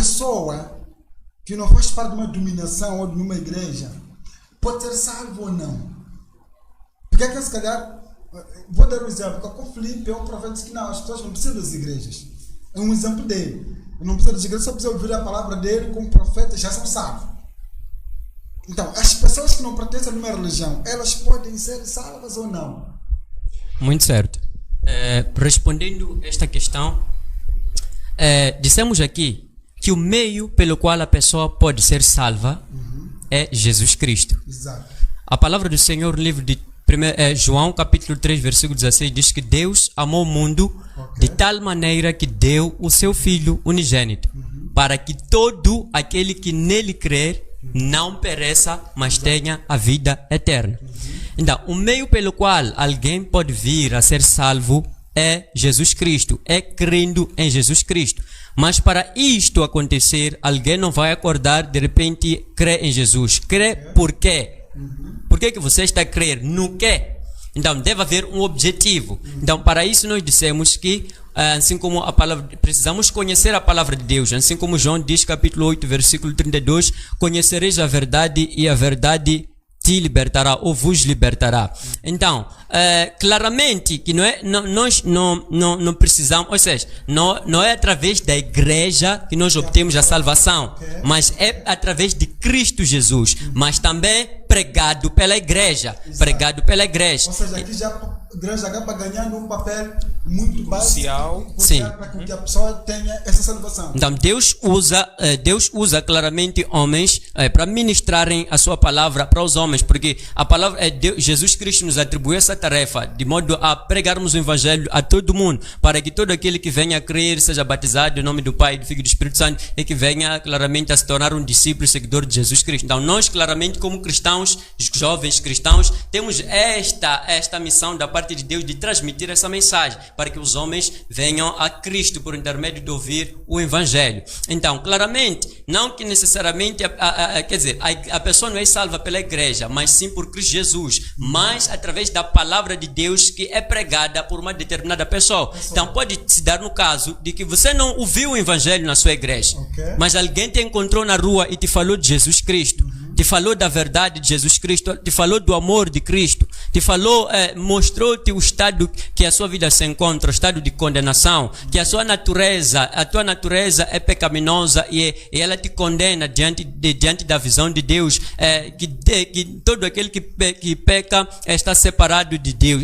pessoa que não faz parte de uma dominação ou de uma igreja pode ser salvo ou não? Porque é que se calhar, vou dar um exemplo, porque o Filipe é um profeta que não, as pessoas não precisam das igrejas. É um exemplo dele. Não precisa das igrejas, só precisa ouvir a palavra dele como profeta, já são salvos. Então, as pessoas que não pertencem a uma religião, elas podem ser salvas ou não? Muito certo. Respondendo esta questão, dissemos aqui que o meio pelo qual a pessoa pode ser salva é Jesus Cristo. Exato. A palavra do Senhor no livro de João capítulo 3, versículo 16 diz que Deus amou o mundo de tal maneira que deu o seu Filho unigênito, para que todo aquele que nele crer não pereça, mas tenha a vida eterna. Então, o meio pelo qual alguém pode vir a ser salvo é Jesus Cristo, é crendo em Jesus Cristo. Mas para isto acontecer, alguém não vai acordar de repente crer em Jesus. Crer por quê? Por que você está a crer? No quê? Então, deve haver um objetivo. Então, para isso nós dissemos que, assim como a palavra, precisamos conhecer a palavra de Deus. Assim como João diz, capítulo 8, versículo 32, conhecereis a verdade e a verdade te libertará ou vos libertará. Então, claramente que nós não precisamos, ou seja, não é através da igreja que nós obtemos a salvação, mas é através de Cristo Jesus, mas também pregado pela igreja. Exato. Pregado pela igreja. Ou seja, aqui já a igreja acaba ganhando um papel muito Crucial. básico Sim. para que a pessoa tenha essa salvação. Então Deus usa claramente homens para ministrarem a sua palavra para os homens, porque a palavra Jesus Cristo nos atribuiu essa tarefa de modo a pregarmos o evangelho a todo mundo, para que todo aquele que venha a crer seja batizado em nome do Pai, do Filho e do Espírito Santo, e que venha claramente a se tornar um discípulo e seguidor de Jesus Cristo. Então nós claramente, como cristãos, jovens cristãos, temos esta missão da parte de Deus de transmitir essa mensagem para que os homens venham a Cristo por intermédio de ouvir o evangelho. Então, claramente, não que necessariamente a pessoa não é salva pela igreja, mas sim por Cristo Jesus, mas através da palavra de Deus que é pregada por uma determinada pessoa. Então, pode se dar no caso de que você não ouviu o evangelho na sua igreja, mas alguém te encontrou na rua e te falou de Jesus Cristo. Te falou da verdade de Jesus Cristo, te falou do amor de Cristo, te falou, mostrou-te o estado que a sua vida se encontra, o estado de condenação, que a tua natureza é pecaminosa e ela te condena diante da visão de Deus, que todo aquele que peca está separado de Deus,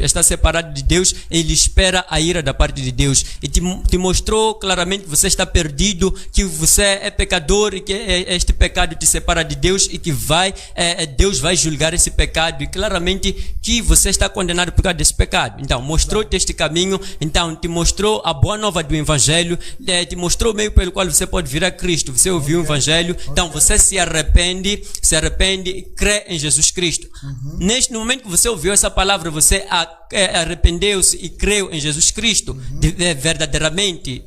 ele espera a ira da parte de Deus, e te mostrou claramente que você está perdido, que você é pecador e que este pecado te separa de Deus e que Deus vai julgar esse pecado, e claramente que você está condenado por causa desse pecado. Então, mostrou-te este caminho, então te mostrou a boa nova do evangelho, te mostrou o meio pelo qual você pode vir a Cristo. Você ouviu o evangelho, então você se arrepende e crê em Jesus Cristo. Neste momento que você ouviu essa palavra, você arrependeu-se e creu em Jesus Cristo, verdadeiramente,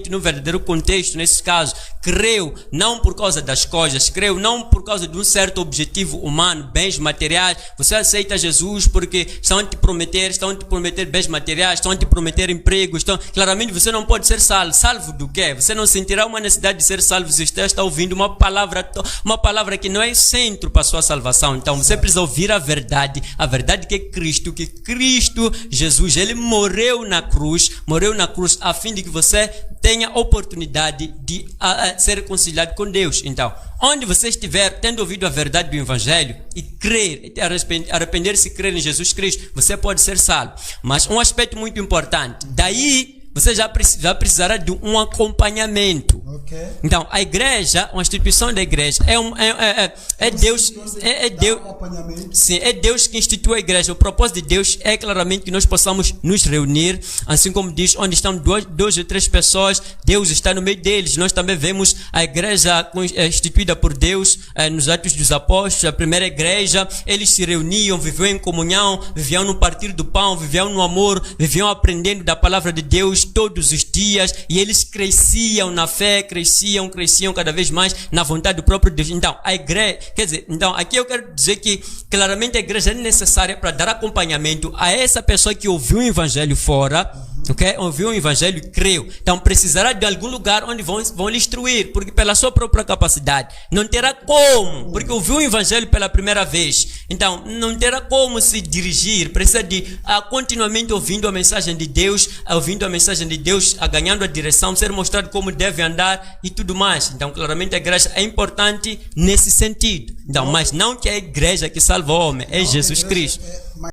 no verdadeiro contexto, nesse caso, creu não por causa das coisas, creu não por causa de um certo objetivo humano, bens materiais. Você aceita Jesus porque estão a te prometer bens materiais, estão a te prometer empregos, claramente você não pode ser salvo. Salvo do quê? Você não sentirá uma necessidade de ser salvo se você está ouvindo uma palavra que não é centro para a sua salvação. Então você precisa ouvir a verdade que é Cristo, que Cristo Jesus, ele morreu na cruz a fim de que você tenha oportunidade de ser reconciliado com Deus. Então, onde você estiver tendo ouvido a verdade do evangelho e crer, arrepender-se e crer em Jesus Cristo, você pode ser salvo. Mas um aspecto muito importante, daí você já precisará de um acompanhamento. Então, a igreja, uma instituição da igreja, é Deus que institui a igreja. O propósito de Deus é claramente que nós possamos nos reunir, assim como diz, onde estão duas ou três pessoas, Deus está no meio deles. Nós também vemos a igreja instituída por Deus nos Atos dos Apóstolos, a primeira igreja. Eles se reuniam, viviam em comunhão, viviam no partir do pão, viviam no amor, viviam aprendendo da palavra de Deus todos os dias, e eles cresciam na fé, cresciam cada vez mais na vontade do próprio Deus. Então, a igreja, então aqui eu quero dizer que claramente a igreja é necessária para dar acompanhamento a essa pessoa que ouviu o evangelho fora Ok? Ouviu o evangelho e creu. Então precisará de algum lugar onde vão lhe instruir, porque pela sua própria capacidade não terá como, porque ouviu o evangelho pela primeira vez. Então não terá como se dirigir. Precisa de continuamente ouvindo a mensagem de Deus, ganhando a direção, ser mostrado como deve andar e tudo mais. Então claramente a igreja é importante nesse sentido. Então, mas não que é a igreja que salva o homem, é Jesus Cristo.